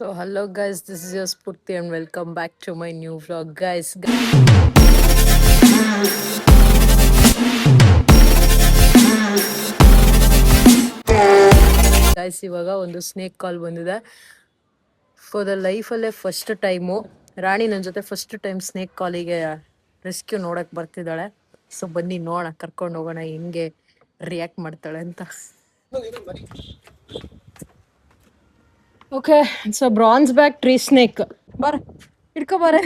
So hello guys, this is your Spurti and welcome back to my new vlog guys. Guys ಇವಾಗ ಒಂದು snake ಕಾಲ್ ಬಂದಿದೆ. For the ಲೈಫಲ್ಲೇ first time ರಾಣಿ ನನ್ನ ಜೊತೆ first time snake ಕಾಲಿಗೆ rescue ನೋಡಕ್ ಬರ್ತಿದ್ದಾಳೆ. So ಬನ್ನಿ ನೋಡೋಣ, ಕರ್ಕೊಂಡು ಹೋಗೋಣ ಹೆಂಗೆ ರಿಯಾಕ್ಟ್ ಮಾಡ್ತಾಳೆ ಅಂತ. Okay, so bronze back tree snake ಬಾರ ಹಿಡ್ಕೊ ಬಾರ.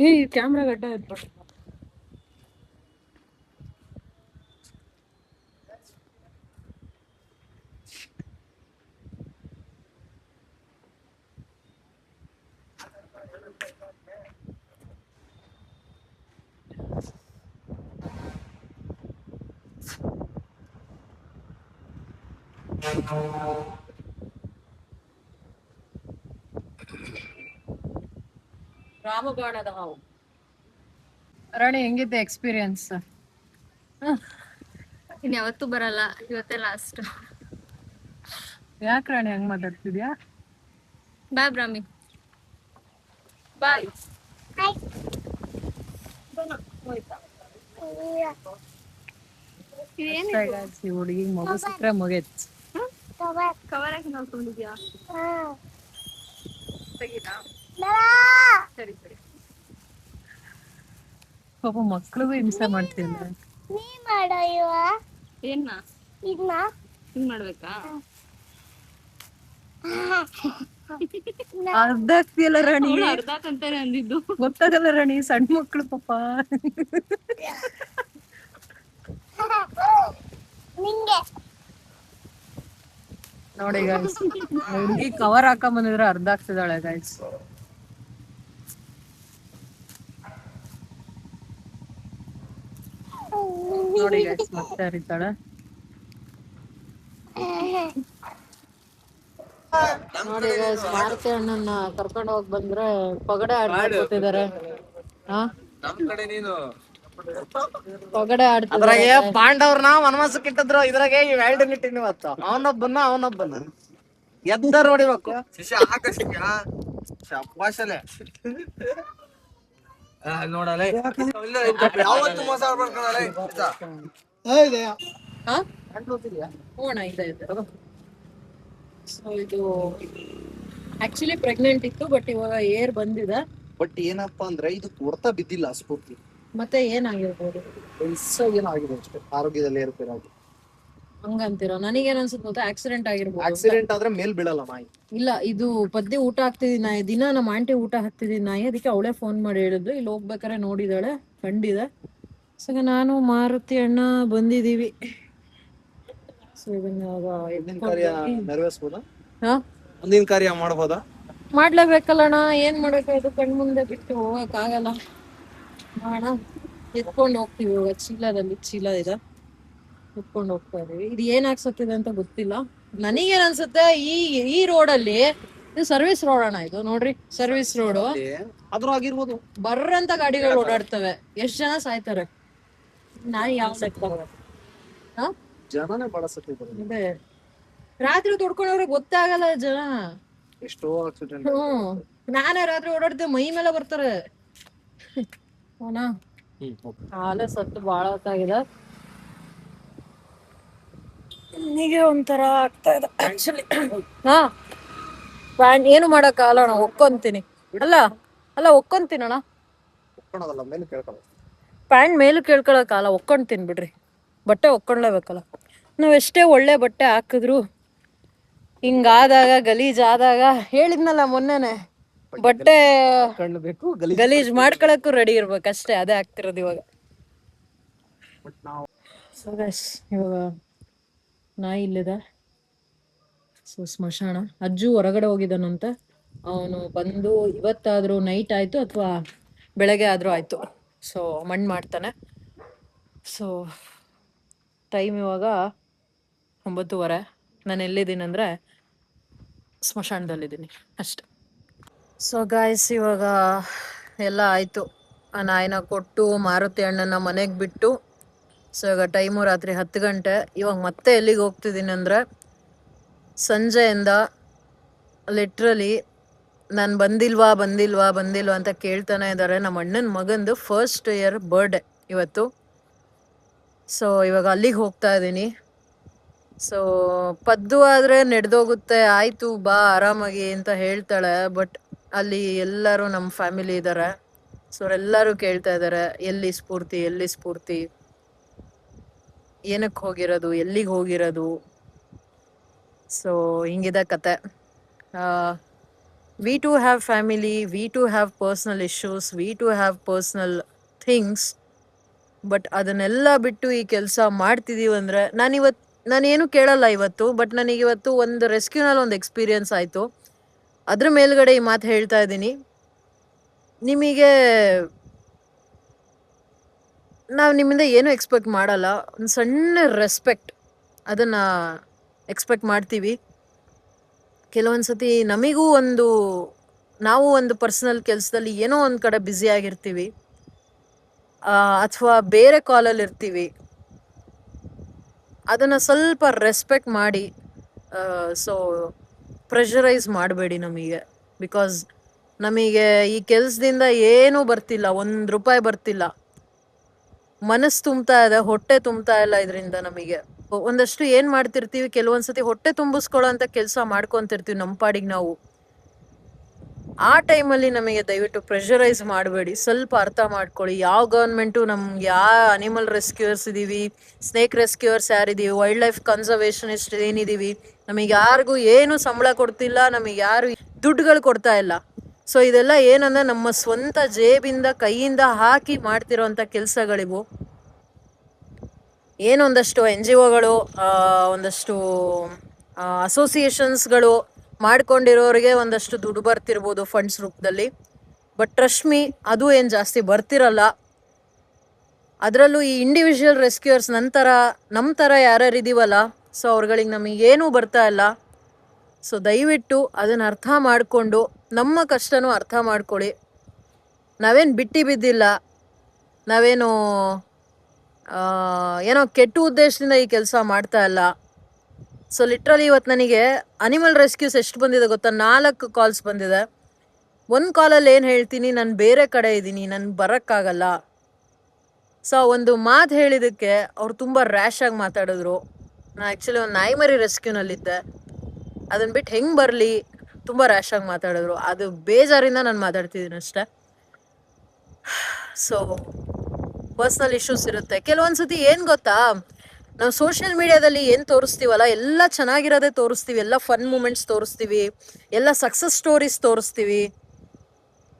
ಈ ಕ್ಯಾಮ್ರಾ ಗಡ್ಡ ಎತ್ಬಿಟ್ಟು ರಾಮಬಾಣದ ಹಾವು. ರಾಣಿ ಹೆಂಗಿದೆ ಎಕ್ಸ್ಪೀರಿಯನ್ಸ್? ಇನ್ ಯಾವತ್ತೂ ಬರಲ್ಲ, ಇವತ್ತೇ ಲಾಸ್ಟ್. ಯಾಕೆ ರಾಣಿ ಹಂಗ್ ಮಾತಾಡ್ತಿದ್ಯಾ? ಬಾಯ್ ಬ್ರಾಹ್ಮಿ, ಬಾಯ್. ಹುಡುಗಿ ಮಗು ಸಿಕ್ಕರೆ ಮುಗಿತ್. ಕವರ್ ಹಾಕಿ ನೋಡ್ಕೊಂಡಿದ್ಯಾ? ಸರಿ ಸರಿ. ಪಾಪ ಮಕ್ಳಿಗೂ ಹಿಂಸೆ ಮಾಡ್ತಿಲ್ಲ. ಏನ್ನ ಹಿಂಗ್ ಮಾಡ್ಬೇಕಾ? ಅರ್ಧ ಆಗ್ತಿಯಲ್ಲ ರಾಣಿ. ಅರ್ಧ ಅಂತಾನೆ ಅಂದಿದ್ದು. ಗೊತ್ತಾಗಲ್ಲ ರಾಣಿ, ಸಣ್ಣ ಮಕ್ಳು ಪಾಪ. ನೋಡಿ ಗೈಸ್, ಹುಡುಗಿ ಕವರ್ ಹಾಕ ಬಂದಿದ್ರೆ ಅರ್ಧ ಆಗ್ತಿದ್ದಾಳೆ ಗೈಸ್. ನೋಡಿ ಗೈಸ್, ಮತ್ತೆ ಹರಿತಾಳೆ. ನೋಡಿ ಗೈಸ್, ಮಾರುತಿ ಅಣ್ಣನ ಕರ್ಕೊಂಡು ಹೋಗಿ ಬಂದ್ರೆ ಪಗಡೆ ಆಡ್ತಿದ್ದಾರೆ. ಪಗಡೆ ಆಡ್ತಿದ್ರಾಗೆ ಪಾಂಡವ್ರನ್ನ ವನವಾಸಕ್ಕೆ ಇಟ್ಟಿದ್ರು. ಇದ್ರಾಗೆ ಎರಡು ನಿಟ್ಟಿನ ಇವತ್ತು ಅವನೊಬ್ಬನ ಎದ್ದ ನೋಡಿಬೇಕು. ನೋಡಲೆ ಯಾವತ್ತು ಮೋಸ ಸೊ ಇದು ಆಕ್ಚುಲಿ ಪ್ರೆಗ್ನೆಂಟ್ ಇತ್ತು, ಬಟ್ ಇವಾಗ ಏರ್ ಬಂದಿದೆ. ಬಟ್ ಏನಪ್ಪಾ ಅಂದ್ರೆ ಇದು ಹೊಡ್ತಾ ಬಿದ್ದಿಲ್ಲ ಸ್ಫೂರ್ತಿ. ಮತ್ತೆ ಏನಾಗಿರ್ಬೋದು, ಏನಾಗಿದೆ ಅಷ್ಟೇ, ಆರೋಗ್ಯದಲ್ಲಿ ಏರುಪೇರಾಗಿ. ಹಂಗಂತೀರಾ? ನನಗೇನ್ ಅನ್ಸುತ್ತೆ ಗೊತ್ತಾ, ಆಕ್ಸಿಡೆಂಟ್ ಆಗಿರ್ಬೋದು. ಆಕ್ಸಿಡೆಂಟ್ ಆದ್ರೆ ಮೇಲ್ ಬೀಳಲ್ಲ ನಾಯಿ. ಇಲ್ಲ, ಇದು ಪದ್ಯ ಊಟ ಹಾಕ್ತಿದೀನಿ ನಾಯಿ, ದಿನ ನಮ್ಮ ಆಂಟಿ ಊಟ ಹಾಕ್ತಿದೀನಿ ನಾಯಿ. ಅದಕ್ಕೆ ಅವಳೇ ಫೋನ್ ಮಾಡಿ ಹೇಳಿದ್ರು, ಇಲ್ಲಿ ಹೋಗ್ಬೇಕಾರೆ ನೋಡಿದಾಳೆ, ಕಂಡಿದೆ. ಸೊ ನಾನು ಮಾರುತಿ ಅಣ್ಣ ಬಂದಿದೀವಿ. ಸೊ ಮುಂದಿನ ಕಾರ್ಯ ನೆರವೇರಿಸಬಹುದಾ? ಮುಂದಿನ ಕಾರ್ಯ ಮಾಡಬಹುದಾ? ಮಾಡ್ಲೇಬೇಕಲ್ಲಣ್ಣ, ಏನ್ ಮಾಡ್ಬೇಕು, ಕಣ್ ಮುಂದೆ ಬಿಟ್ಟು ಹೋಗಕ್ ಆಗಲ್ಲ. ಮಾಡೋಣ, ಎತ್ಕೊಂಡು ಹೋಗ್ತೀವಿ. ಇವಾಗ ಚೀಲ ಇದೆ, ಎತ್ಕೊಂಡು ಹೋಗ್ತಾ ಇದೀವಿ. ಇದು ಏನ್ ಹಾಕ್ಸತ್ತಿದೆ ಅಂತ ಗೊತ್ತಿಲ್ಲ. ನನಗೇನ್ ಅನ್ಸುತ್ತೆ, ಈ ರೋಡಲ್ಲಿ ಇದು ಸರ್ವಿಸ್ ರೋಡ್ ಅಣ್ಣ. ಇದು ನೋಡ್ರಿ, ಸರ್ವಿಸ್ ರೋಡ್ ಆದ್ರೂ ಆಗಿರ್ಬೋದು. ಬರ್ರಂತ ಗಾಡಿಗಳು ಓಡಾಡ್ತವೆ, ಎಷ್ಟ್ ಜನ ಸಾಯ್ತಾರೆ. ನಾಯಿ ಯಾವ ಜನನೇ ಬಳಸುತ್ತಿದ್ದಾರೆ. ಇದೆ, ರಾತ್ರಿ ತೊಡ್ಕೊಂಡವ್ರೆ ಗೊತ್ತಾಗಲ್ಲ ಜನ. ಎಷ್ಟೋ ಆಕ್ಸಿಡೆಂಟ್. ನಾನೇ ರಾತ್ರಿ ಓಡಾಡ್ತೇವೆ, ಮೈ ಮೇಲೆ ಬರ್ತಾರೆ. ಹಾಲೆ ಸತ್ತು ಬಾಳ ಹೊತ್ತಾಗಿದೆ. ನನಗೆ ಒಂಥರ ಆಗ್ತಾ ಇದೆ ಆಕ್ಚುಲಿ. ಪ್ಯಾಂಟ್ ಏನು ಮಾಡಕ್ ಆಗಲ್ಲ ಅಣ್ಣ, ಒಕ್ಕೊಂತೀನಿ. ಅಲ್ಲ ಒಕ್ಕೊಂತೀನಿ ಅಣ್ಣ, ಪ್ಯಾಂಟ್ ಮೇಲೂ ಕೇಳ್ಕೊಳಕ್ಕಾಗಲ್ಲ, ಒಕ್ಕೊಂತೀನಿ ಬಿಡ್ರಿ. ಬಟ್ಟೆ ಒಕ್ಕೊಂಡ್ಲೇಬೇಕಲ್ಲ. ನಾವ್ ಎಷ್ಟೇ ಒಳ್ಳೆ ಬಟ್ಟೆ ಹಾಕಿದ್ರು ಹಿಂಗಾದಾಗ, ಗಲೀಜ್ ಆದಾಗ, ಹೇಳಿದ್ನಲ್ಲ ಮೊನ್ನೆನೆ, ಬಟ್ಟೆ ಗಲೀಜ್ ಮಾಡ್ಕೊಳಕ್ಕೂ ರೆಡಿ ಇರ್ಬೇಕಷ್ಟೇ. ಅದೇ ಆಗ್ತಿರೋದು ಇವಾಗ. ಇವಾಗ ನಾಯಿ ಇಲ್ಲಿದೆ. ಸೊ ಸ್ಮಶಾನ, ಅಜ್ಜು ಹೊರಗಡೆ ಹೋಗಿದ್ದಾನಂತೆ. ಅವನು ಬಂದು ಇವತ್ತಾದ್ರೂ ನೈಟ್ ಆಯ್ತು ಅಥವಾ ಬೆಳಗ್ಗೆ ಆದ್ರೂ ಆಯ್ತು. ಸೊ ಮಣ್ಣು ಮಾಡ್ತಾನೆ. ಸೊ ಟೈಮ್ ಇವಾಗ 9:30. ನಾನು ಎಲ್ಲಿದ್ದೀನಿ ಅಂದರೆ ಸ್ಮಶಾನದಲ್ಲಿದ್ದೀನಿ ಅಷ್ಟೆ. ಸೊ ಗಾಯ್ಸ್, ಇವಾಗ ಎಲ್ಲ ಆಯಿತು. ಆ ನಾಯಿನ ಕೊಟ್ಟು ಮಾರುತಿ ಅಣ್ಣನ ಮನೆಗೆ ಬಿಟ್ಟು, ಸೊ ಇವಾಗ ಟೈಮು ರಾತ್ರಿ 10 ಗಂಟೆ. ಇವಾಗ ಮತ್ತೆ ಎಲ್ಲಿಗೆ ಹೋಗ್ತಿದ್ದೀನಿ ಅಂದರೆ ಸಂಜೆಯಿಂದ ಲಿಟ್ರಲಿ ನಾನು ಬಂದಿಲ್ವಾ ಅಂತ ಕೇಳ್ತಾನೆ ಇದ್ದಾರೆ. ನಮ್ಮ ಅಣ್ಣನ ಮಗಂದು ಫಸ್ಟ್ ಇಯರ್ ಬರ್ಡೇ ಇವತ್ತು. ಸೊ ಇವಾಗ ಅಲ್ಲಿಗೆ ಹೋಗ್ತಾ ಇದ್ದೀನಿ. ಸೊ ಪದ್ದು ಆದರೆ ನಡೆದೋಗುತ್ತೆ, ಆಯಿತು ಬಾ ಆರಾಮಾಗಿ ಅಂತ ಹೇಳ್ತಾಳೆ. ಬಟ್ ಅಲ್ಲಿ ಎಲ್ಲರೂ ನಮ್ಮ ಫ್ಯಾಮಿಲಿ ಇದ್ದಾರೆ. ಸೊ ಎಲ್ಲರೂ ಕೇಳ್ತಾ ಇದ್ದಾರೆ, ಎಲ್ಲಿ ಸ್ಫೂರ್ತಿ, ಏನಕ್ಕೆ ಹೋಗಿರೋದು, ಎಲ್ಲಿಗೆ ಹೋಗಿರೋದು. ಸೊ ಹಿಂಗಿದೆ ಕತೆ. We too have family, we too have personal issues, we too have personal things. But ಅದನ್ನೆಲ್ಲ ಬಿಟ್ಟು ಈ ಕೆಲಸ ಮಾಡ್ತಿದ್ದೀವಿ ಅಂದರೆ ನಾನೇನು ಕೇಳಲ್ಲ ಇವತ್ತು. ಬಟ್ ನನಗಿವತ್ತು ಒಂದು ರೆಸ್ಕ್ಯೂನಲ್ಲಿ ಒಂದು ಎಕ್ಸ್ಪೀರಿಯನ್ಸ್ ಆಯಿತು. ಅದ್ರ ಮೇಲ್ಗಡೆ ಈ ಮಾತು ಹೇಳ್ತಾ ಇದ್ದೀನಿ. ನಿಮಗೆ ನಾವು ನಿಮ್ಮಿಂದ ಏನೂ ಎಕ್ಸ್ಪೆಕ್ಟ್ ಮಾಡಲ್ಲ, ಒಂದು ಸಣ್ಣ ರೆಸ್ಪೆಕ್ಟ್ ಅದನ್ನು ಎಕ್ಸ್ಪೆಕ್ಟ್ ಮಾಡ್ತೀವಿ. ಕೆಲವೊಂದ್ಸತಿ ನಮಗೂ ನಾವು ಒಂದು ಪರ್ಸನಲ್ ಕೆಲಸದಲ್ಲಿ ಏನೋ ಒಂದು ಕಡೆ ಬ್ಯುಸಿ ಆಗಿರ್ತೀವಿ, ಅಥವಾ ಬೇರೆ ಕಾಲಲ್ಲಿ ಇರ್ತೀವಿ. ಅದನ್ನು ಸ್ವಲ್ಪ ರೆಸ್ಪೆಕ್ಟ್ ಮಾಡಿ. ಸೊ ಪ್ರೆಷರೈಸ್ ಮಾಡಬೇಡಿ ನಮಗೆ. ಬಿಕಾಸ್ ನಮಗೆ ಈ ಕೆಲಸದಿಂದ ಏನೂ ಬರ್ತಿಲ್ಲ, ₹1 ಬರ್ತಿಲ್ಲ. ಮನಸ್ಸು ತುಂಬ್ತಾ ಇದೆ, ಹೊಟ್ಟೆ ತುಂಬ್ತಾ ಇಲ್ಲ ಇದರಿಂದ ನಮಗೆ. ಒಂದಷ್ಟು ಏನು ಮಾಡ್ತಿರ್ತೀವಿ, ಕೆಲವೊಂದ್ಸತಿ ಹೊಟ್ಟೆ ತುಂಬಿಸ್ಕೊಳ್ಳೋ ಅಂತ ಕೆಲಸ ಮಾಡ್ಕೊತಿರ್ತೀವಿ ನಮ್ಮ ಪಾಡಿಗೆ ನಾವು. ಆ ಟೈಮಲ್ಲಿ ನಮಗೆ ದಯವಿಟ್ಟು ಪ್ರೆಷರೈಸ್ ಮಾಡಬೇಡಿ. ಸ್ವಲ್ಪ ಅರ್ಥ ಮಾಡ್ಕೊಳ್ಳಿ. ಯಾವ ಗೌರ್ಮೆಂಟು ನಮ್ಗೆ, ಯಾವ ಅನಿಮಲ್ ರೆಸ್ಕ್ಯೂಯರ್ಸ್ ಇದ್ದೀವಿ, ಸ್ನೇಕ್ ರೆಸ್ಕ್ಯೂಯರ್ಸ್ ಯಾರಿದ್ದೀವಿ, ವೈಲ್ಡ್ ಲೈಫ್ ಕನ್ಸರ್ವೇಷನಿಸ್ಟ್ ಏನಿದ್ದೀವಿ, ನಮಗೆ ಯಾರಿಗೂ ಏನು ಸಂಬಳ ಕೊಡ್ತಿಲ್ಲ, ನಮಗೆ ಯಾರು ದುಡ್ಡುಗಳು ಕೊಡ್ತಾ ಇಲ್ಲ. ಸೊ ಇದೆಲ್ಲ ಏನಂದ್ರೆ ನಮ್ಮ ಸ್ವಂತ ಜೇಬಿಂದ ಕೈಯಿಂದ ಹಾಕಿ ಮಾಡ್ತಿರೋಂಥ ಕೆಲಸಗಳಿವು. ಏನೊಂದಷ್ಟು NGOಗಳು, ಒಂದಷ್ಟು ಅಸೋಸಿಯೇಷನ್ಸ್ಗಳು ಮಾಡ್ಕೊಂಡಿರೋರಿಗೆ ಒಂದಷ್ಟು ದುಡ್ಡು ಬರ್ತಿರ್ಬೋದು ಫಂಡ್ಸ್ ರೂಪದಲ್ಲಿ. ಬಟ್ ಟ್ರಸ್ಟ್ ಮೀ, ಅದು ಏನು ಜಾಸ್ತಿ ಬರ್ತಿರಲ್ಲ. ಅದರಲ್ಲೂ ಈ ಇಂಡಿವಿಜುವಲ್ ರೆಸ್ಕ್ಯೂಯರ್ಸ್ ನಮ್ಮ ಥರ ಯಾರ್ಯಾರು ಇದೀವಲ್ಲ, ಸೊ ಅವ್ರುಗಳಿಗೆ ನಮಗೇನೂ ಬರ್ತಾ ಇಲ್ಲ. ಸೊ ದಯವಿಟ್ಟು ಅದನ್ನು ಅರ್ಥ ಮಾಡಿಕೊಂಡು ನಮ್ಮ ಕಷ್ಟನೂ ಅರ್ಥ ಮಾಡ್ಕೊಳ್ಳಿ. ನಾವೇನು ಬಿಟ್ಟು ಬಿದ್ದಿಲ್ಲ, ನಾವೇನು ಏನೋ ಕೆಟ್ಟ ಉದ್ದೇಶದಿಂದ ಈ ಕೆಲಸ ಮಾಡ್ತಾ ಇಲ್ಲ. ಸೊ ಲಿಟ್ರಲಿ ಇವತ್ತು ನನಗೆ ಅನಿಮಲ್ ರೆಸ್ಕ್ಯೂಸ್ ಎಷ್ಟು ಬಂದಿದೆ ಗೊತ್ತಾ? 4 ಕಾಲ್ಸ್ ಬಂದಿದೆ. ಒಂದು ಕಾಲಲ್ಲಿ ಏನು ಹೇಳ್ತೀನಿ, ನಾನು ಬೇರೆ ಕಡೆ ಇದ್ದೀನಿ, ನಾನು ಬರೋಕ್ಕಾಗಲ್ಲ. ಸೊ ಒಂದು ಮಾತು ಹೇಳಿದ್ದಕ್ಕೆ ಅವ್ರು ತುಂಬ ರ್ಯಾಶಾಗಿ ಮಾತಾಡಿದ್ರು. ನಾನು ಆ್ಯಕ್ಚುಲಿ ಒಂದು ನಾಯಿಮರಿ ರೆಸ್ಕ್ಯೂನಲ್ಲಿದ್ದೆ, ಅದನ್ನು ಬಿಟ್ಟು ಹೆಂಗೆ ಬರಲಿ, ತುಂಬ ರ್ಯಾಶಾಗಿ ಮಾತಾಡಿದ್ರು. ಅದು ಬೇಜಾರಿಂದ ನಾನು ಮಾತಾಡ್ತಿದ್ದೀನಿ ಅಷ್ಟೇ. ಸೊ ಪರ್ಸ್ನಲ್ ಇಶ್ಯೂಸ್ ಇರುತ್ತೆ ಕೆಲವೊಂದ್ಸತಿ. ಏನು ಗೊತ್ತಾ, ನಾವು ಸೋಷಿಯಲ್ ಮೀಡಿಯಾದಲ್ಲಿ ಏನು ತೋರಿಸ್ತೀವಲ್ಲ, ಎಲ್ಲ ಚೆನ್ನಾಗಿರೋದೇ ತೋರಿಸ್ತೀವಿ, ಎಲ್ಲ ಫನ್ ಮೂಮೆಂಟ್ಸ್ ತೋರಿಸ್ತೀವಿ, ಎಲ್ಲ ಸಕ್ಸಸ್ ಸ್ಟೋರೀಸ್ ತೋರಿಸ್ತೀವಿ.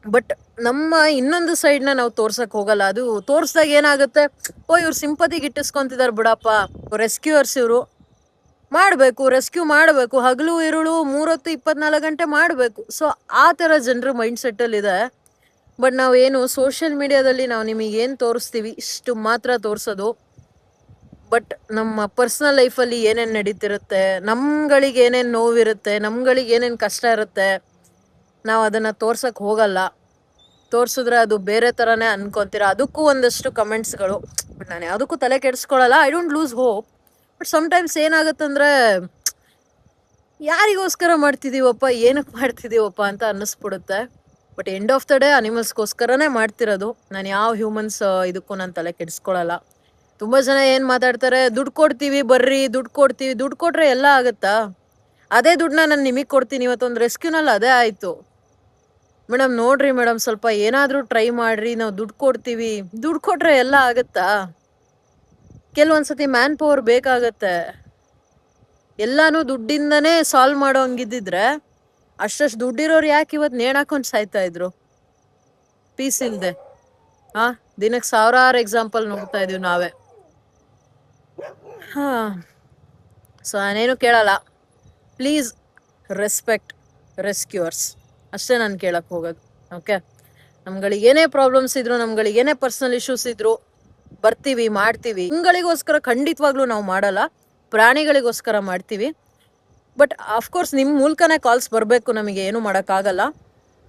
ಬಟ್ ನಮ್ಮ ಇನ್ನೊಂದು ಸೈಡ್ನ ನಾವು ತೋರ್ಸಕ್ಕೆ ಹೋಗಲ್ಲ. ಅದು ತೋರಿಸ್ದಾಗ ಏನಾಗುತ್ತೆ, ಇವ್ರು ಸಿಂಪತಿಗೆ ಇಟ್ಟಿಸ್ಕೊಂತಿದ್ದಾರೆ ಬಿಡಪ್ಪ, ರೆಸ್ಕ್ಯೂಯರ್ಸ್ ಇವರು ರೆಸ್ಕ್ಯೂ ಮಾಡಬೇಕು, ಹಗಲು ಇರುಳು 3 ಹೊತ್ತು 24 ಗಂಟೆ ಮಾಡಬೇಕು. ಸೊ ಆ ಥರ ಜನರು ಮೈಂಡ್ ಸೆಟ್ಟಲ್ಲಿದೆ. ಬಟ್ ನಾವೇನು ಸೋಷಿಯಲ್ ಮೀಡಿಯಾದಲ್ಲಿ ನಾವು ನಿಮಗೆ ಏನು ತೋರಿಸ್ತೀವಿ ಇಷ್ಟು ಮಾತ್ರ ತೋರಿಸೋದು. ಬಟ್ ನಮ್ಮ ಪರ್ಸ್ನಲ್ ಲೈಫಲ್ಲಿ ಏನೇನು ನಡೀತಿರುತ್ತೆ, ನಮ್ಗಳಿಗೆ ಏನೇನು ನೋವಿರುತ್ತೆ, ನಮ್ಗಳಿಗೆ ಏನೇನು ಕಷ್ಟ ಇರುತ್ತೆ, ನಾವು ಅದನ್ನು ತೋರ್ಸಕ್ಕೆ ಹೋಗಲ್ಲ. ತೋರಿಸಿದ್ರೆ ಅದು ಬೇರೆ ಥರನೇ ಅನ್ಕೊತೀರ. ಅದಕ್ಕೂ ಒಂದಷ್ಟು ಕಮೆಂಟ್ಸ್ಗಳು. ಬಟ್ ನಾನು ಯಾವುದಕ್ಕೂ ತಲೆ ಕೆಡಿಸ್ಕೊಳ್ಳಲ್ಲ. I don't lose hope. But sometimes ಏನಾಗುತ್ತಂದ್ರೆ, ಯಾರಿಗೋಸ್ಕರ ಮಾಡ್ತಿದ್ದೀವಪ್ಪ, ಏನಕ್ಕೆ ಮಾಡ್ತಿದ್ದೀವಪ್ಪ ಅಂತ ಅನ್ನಿಸ್ಬಿಡುತ್ತೆ. But end of the day ಅನಿಮಲ್ಸ್ಗೋಸ್ಕರನೇ ಮಾಡ್ತಿರೋದು. ನಾನು ಯಾವ ಹ್ಯೂಮನ್ಸ್ ಇದಕ್ಕೂ ನಾನು ತಲೆ ಕೆಡಿಸ್ಕೊಳ್ಳಲ್ಲ. ತುಂಬ ಜನ ಏನು ಮಾತಾಡ್ತಾರೆ, ದುಡ್ಡು ಕೊಡ್ತೀವಿ ಬರ್ರಿ, ದುಡ್ಡು ಕೊಡ್ತೀವಿ. ದುಡ್ಡು ಕೊಟ್ಟರೆ ಎಲ್ಲ ಆಗುತ್ತಾ? ಅದೇ ದುಡ್ಡನ್ನ ನಾನು ನಿಮಗೆ ಕೊಡ್ತೀನಿ. ಇವತ್ತೊಂದು ರೆಸ್ಕ್ಯೂನಲ್ಲಿ ಅದೇ ಆಯಿತು. ಮೇಡಮ್ ನೋಡ್ರಿ ಮೇಡಮ್, ಸ್ವಲ್ಪ ಏನಾದರೂ ಟ್ರೈ ಮಾಡ್ರಿ, ನಾವು ದುಡ್ಡು ಕೊಡ್ತೀವಿ. ದುಡ್ಡು ಕೊಟ್ಟರೆ ಎಲ್ಲ ಆಗುತ್ತಾ? ಕೆಲವೊಂದ್ಸತಿ ಮ್ಯಾನ್ ಪವರ್ ಬೇಕಾಗತ್ತೆ. ಎಲ್ಲಾನು ದುಡ್ಡಿಂದನೇ ಸಾಲ್ವ್ ಮಾಡೋ ಹಂಗಿದ್ದಿದ್ರೆ ಅಷ್ಟಷ್ಟು ದುಡ್ಡಿರೋರು ಯಾಕೆ ಇವತ್ತು ನೇಣಾಕೊಂಡು ಸಾಯ್ತಾ ಇದ್ರು ಪೀಸ್ ಇಲ್ಲದೆ? ದಿನಕ್ಕೆ 1000 ಎಕ್ಸಾಂಪಲ್ ನೋಡ್ತಾ ಇದೀವಿ ನಾವೇ. ಸೊ ನಾನೇನು ಕೇಳಲ್ಲ. ಪ್ಲೀಸ್ ರೆಸ್ಪೆಕ್ಟ್ ರೆಸ್ಕ್ಯೂಯರ್ಸ್, ಅಷ್ಟೇ ನಾನು ಕೇಳಕ್ಕೆ ಹೋಗೋದು. ಓಕೆ, ನಮ್ಗಳಿಗೆ ಏನೇ ಪ್ರಾಬ್ಲಮ್ಸ್ ಇದ್ರು, ನಮ್ಗಳಿಗೆ ಏನೇ ಪರ್ಸನಲ್ ಇಶ್ಯೂಸ್ ಇದ್ರು, ಬರ್ತೀವಿ, ಮಾಡ್ತೀವಿ. ನಿಮ್ಗಳಿಗೋಸ್ಕರ ಖಂಡಿತವಾಗ್ಲೂ ನಾವು ಮಾಡಲ್ಲ, ಪ್ರಾಣಿಗಳಿಗೋಸ್ಕರ ಮಾಡ್ತೀವಿ. ಬಟ್ ಅಫ್ಕೋರ್ಸ್ ನಿಮ್ಮ ಮೂಲಕನೇ ಕಾಲ್ಸ್ ಬರಬೇಕು, ನಮಗೆ ಏನು ಮಾಡೋಕ್ಕಾಗಲ್ಲ.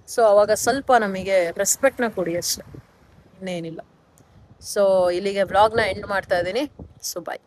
ಸೊ ಅವಾಗ ಸ್ವಲ್ಪ ನಮಗೆ ರೆಸ್ಪೆಕ್ಟ್ನ ಕೊಡಿ ಅಷ್ಟೆ, ಇನ್ನೇನಿಲ್ಲ. ಸೊ ಇಲ್ಲಿಗೆ ವ್ಲಾಗ್ನ ಎಂಡ್ ಮಾಡ್ತಾ ಇದ್ದೀನಿ. ಸೊ ಬಾಯ್.